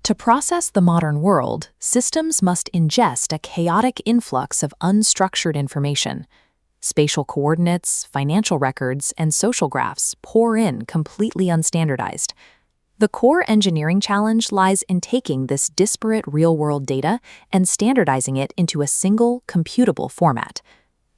To process the modern world, systems must ingest a chaotic influx of unstructured information. Spatial coordinates, financial records, and social graphs pour in completely unstandardized. The core engineering challenge lies in taking this disparate real-world data and standardizing it into a single, computable format.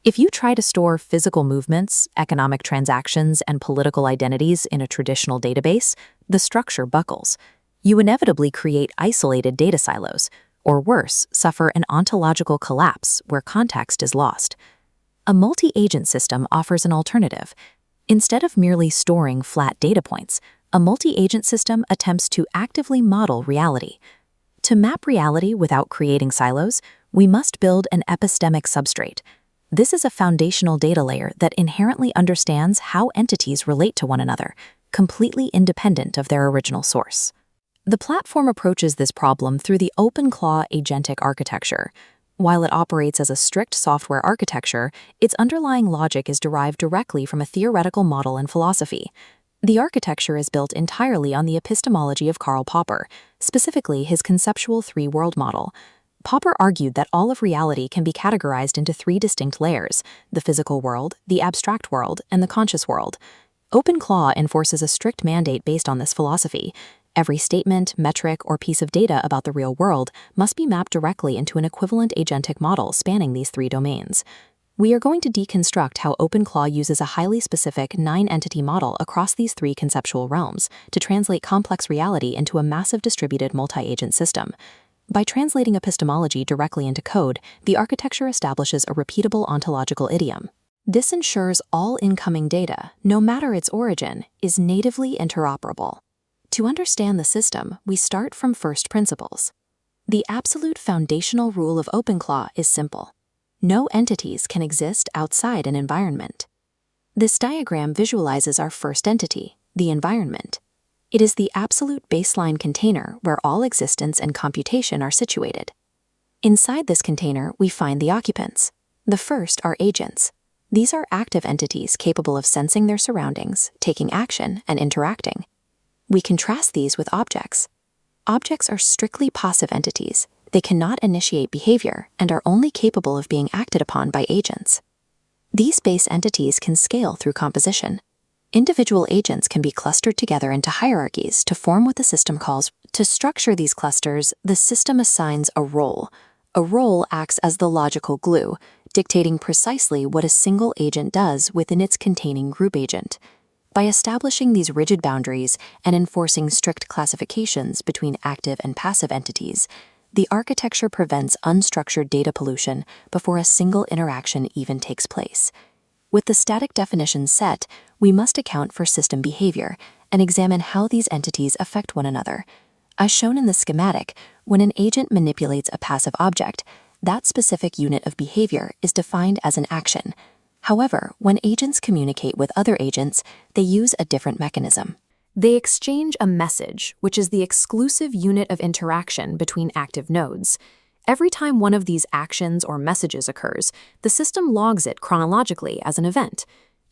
If you try to store physical movements, economic transactions, and political identities in a traditional database, the structure buckles. You inevitably create isolated data silos, or worse, suffer an ontological collapse where context is lost. A multi-agent system offers an alternative. Instead of merely storing flat data points, a multi-agent system attempts to actively model reality. To map reality without creating silos, we must build an epistemic substrate. This is a foundational data layer that inherently understands how entities relate to one another, completely independent of their original source. The platform approaches this problem through the OpenClaw Agentic Architecture. While it operates as a strict software architecture, its underlying logic is derived directly from a theoretical model and philosophy. The architecture is built entirely on the epistemology of Karl Popper, specifically his conceptual three-world model. Popper argued that all of reality can be categorized into three distinct layers: the physical world, the abstract world, and the conscious world. OpenClaw enforces a strict mandate based on this philosophy. Every statement, metric, or piece of data about the real world must be mapped directly into an equivalent agentic model spanning these three domains. We are going to deconstruct how OpenClaw uses a highly specific 9-entity model across these three conceptual realms to translate complex reality into a massive distributed multi-agent system. By translating epistemology directly into code, the architecture establishes a repeatable ontological idiom. This ensures all incoming data, no matter its origin, is natively interoperable. To understand the system, we start from first principles. The absolute foundational rule of OpenClaw is simple. No entities can exist outside an environment. This diagram visualizes our first entity, the environment. It is the absolute baseline container where all existence and computation are situated. Inside this container, we find the occupants. The first are agents. These are active entities capable of sensing their surroundings, taking action, and interacting. We contrast these with objects. Objects are strictly passive entities. They cannot initiate behavior and are only capable of being acted upon by agents. These base entities can scale through composition. Individual agents can be clustered together into hierarchies to form what the system calls. To structure these clusters, the system assigns a role. A role acts as the logical glue, dictating precisely what a single agent does within its containing group agent. By establishing these rigid boundaries and enforcing strict classifications between active and passive entities, the architecture prevents unstructured data pollution before a single interaction even takes place. With the static definitions set, we must account for system behavior and examine how these entities affect one another. As shown in the schematic, when an agent manipulates a passive object, that specific unit of behavior is defined as an action. However, when agents communicate with other agents, they use a different mechanism. They exchange a message, which is the exclusive unit of interaction between active nodes. Every time one of these actions or messages occurs, the system logs it chronologically as an event.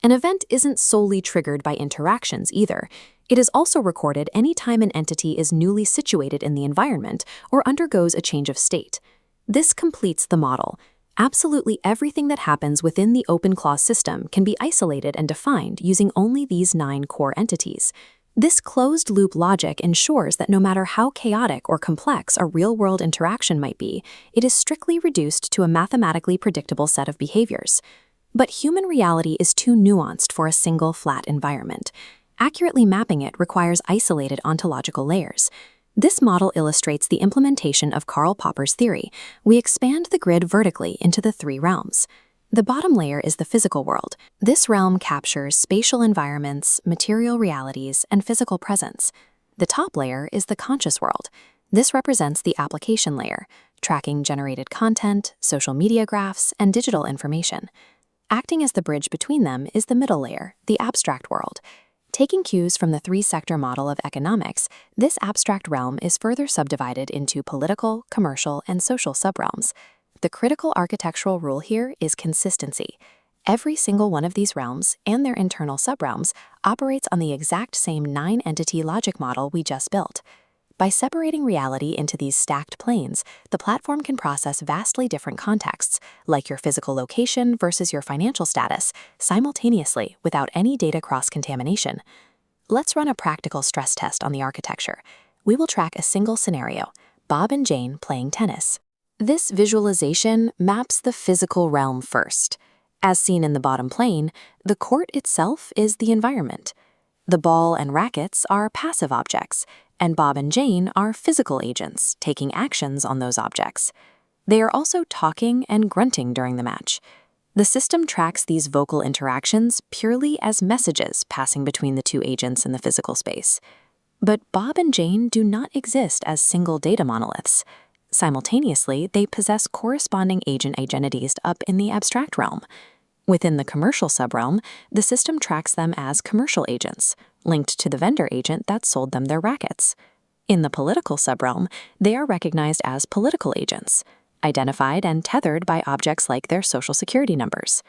An event isn't solely triggered by interactions either. It is also recorded anytime an entity is newly situated in the environment or undergoes a change of state. This completes the model. Absolutely everything that happens within the OpenClaw system can be isolated and defined using only these 9 core entities. This closed-loop logic ensures that no matter how chaotic or complex a real-world interaction might be, it is strictly reduced to a mathematically predictable set of behaviors. But human reality is too nuanced for a single flat environment. Accurately mapping it requires isolated ontological layers. This model illustrates the implementation of Karl Popper's theory. We expand the grid vertically into the 3 realms. The bottom layer is the physical world. This realm captures spatial environments, material realities, and physical presence. The top layer is the conscious world. This represents the application layer, tracking generated content, social media graphs, and digital information. Acting as the bridge between them is the middle layer, the abstract world. Taking cues from the 3-sector model of economics, this abstract realm is further subdivided into political, commercial, and social subrealms. The critical architectural rule here is consistency. Every single one of these realms and their internal subrealms operates on the exact same 9-entity logic model we just built. By separating reality into these stacked planes, the platform can process vastly different contexts, like your physical location versus your financial status, simultaneously without any data cross-contamination. Let's run a practical stress test on the architecture. We will track a single scenario, Bob and Jane playing tennis. This visualization maps the physical realm first. As seen in the bottom plane, the court itself is the environment. The ball and rackets are passive objects, and Bob and Jane are physical agents taking actions on those objects. They are also talking and grunting during the match. The system tracks these vocal interactions purely as messages passing between the two agents in the physical space. But Bob and Jane do not exist as single data monoliths. Simultaneously, they possess corresponding agent identities up in the abstract realm. Within the commercial subrealm, the system tracks them as commercial agents, linked to the vendor agent that sold them their rackets. In the political subrealm, they are recognized as political agents, identified and tethered by objects like their social security numbers.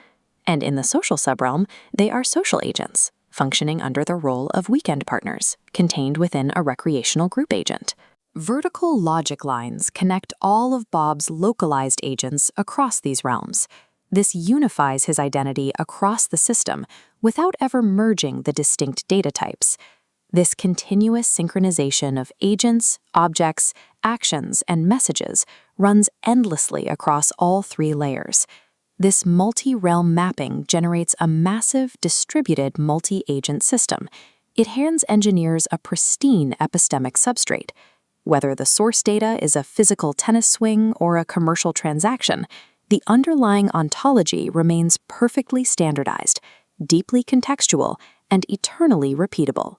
And in the social subrealm, they are social agents, functioning under the role of weekend partners, contained within a recreational group agent. Vertical logic lines connect all of Bob's localized agents across these realms. This unifies his identity across the system without ever merging the distinct data types. This continuous synchronization of agents, objects, actions, and messages runs endlessly across all three layers. This multi-realm mapping generates a massive, distributed multi-agent system. It hands engineers a pristine epistemic substrate. Whether the source data is a physical tennis swing or a commercial transaction, the underlying ontology remains perfectly standardized, deeply contextual, and eternally repeatable.